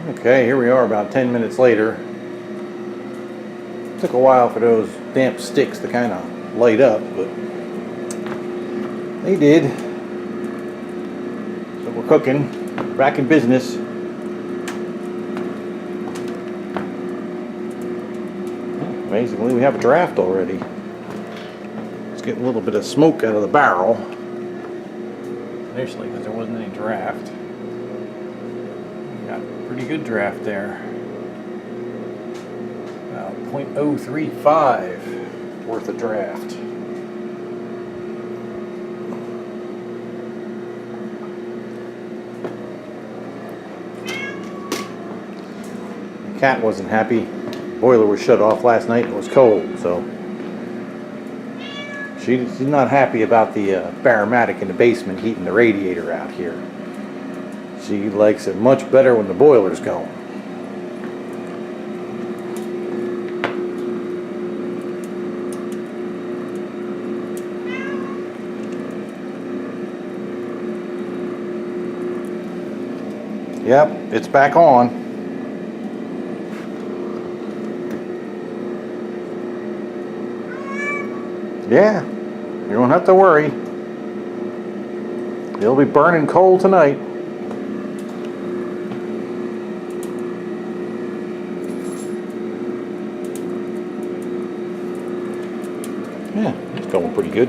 Okay, here we are about 10 minutes later. Took a while for those damp sticks to kind of light up, but they did. So we're cooking, back in business. Amazingly, we have a draft already. It's getting a little bit of smoke out of the barrel. Initially, because there wasn't any draft. Got a pretty good draft there. About 0.035 worth of draft. The cat wasn't happy. The boiler was shut off last night and it was cold, so she's not happy about the baromatic in the basement heating the radiator out here. She likes it much better when the boiler's going. Yep, it's back on. Yeah, you don't have to worry. It'll be burning coal tonight. Yeah, it's going pretty good.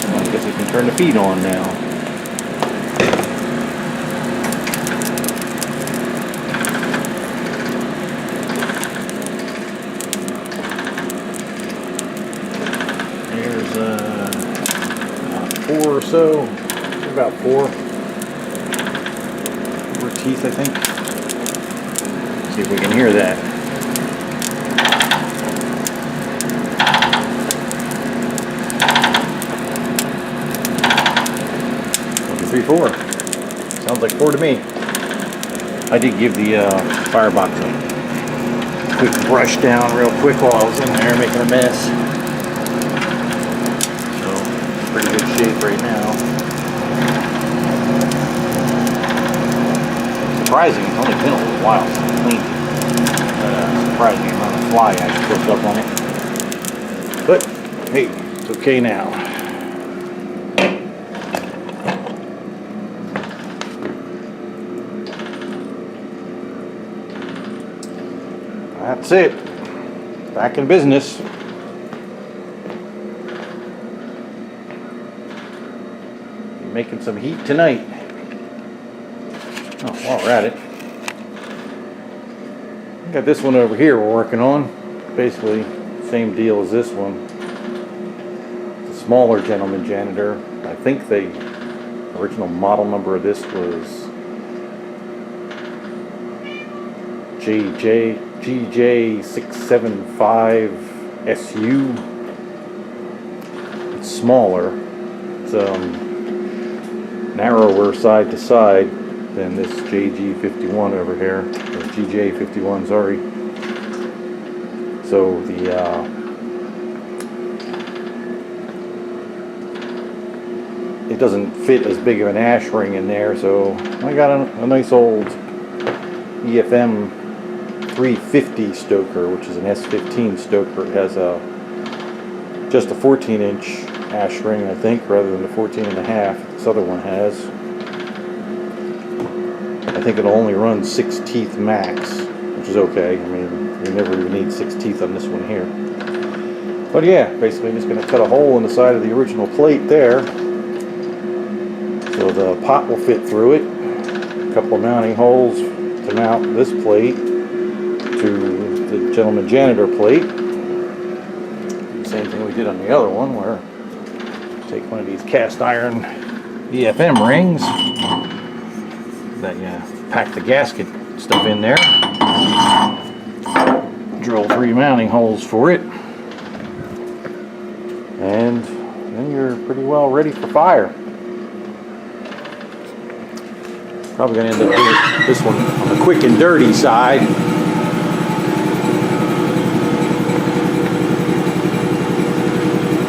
I guess I can turn the feed on now. There's four or so, about four teeth, I think. See if we can hear that. 3, 4. Sounds like 4 to me. I did give the firebox a quick brush down real quick while I was in there making a mess. So, pretty good shape right now. Surprising, it's only been a little while since I cleaned it. Surprising amount of fly actually cooked up on it. But, hey, it's okay now. That's it. Back in business. Making some heat tonight. Oh, while we're at it, got this one over here we're working on. Basically, same deal as this one. It's a smaller gentleman janitor. I think the original model number of this was GJ675SU. It's smaller. It's narrower side to side than this JG51 over here, or GJ51, sorry. So it doesn't fit as big of an ash ring in there, so I got a nice old EFM 350 Stoker, which is an S15 Stoker. It has just a 14-inch ash ring, I think, rather than the 14.5 this other one has. I think it'll only run 6 teeth max, which is okay. I mean, you never even need 6 teeth on this one here. But yeah, basically I'm just going to cut a hole in the side of the original plate there, so the pot will fit through it. A couple of mounting holes to mount this plate to the gentleman janitor plate. Same thing we did on the other one, where take one of these cast iron EFM rings that you pack the gasket stuff in there, drill 3 mounting holes for it, and then you're pretty well ready for fire. Probably going to end up doing this one on the quick and dirty side.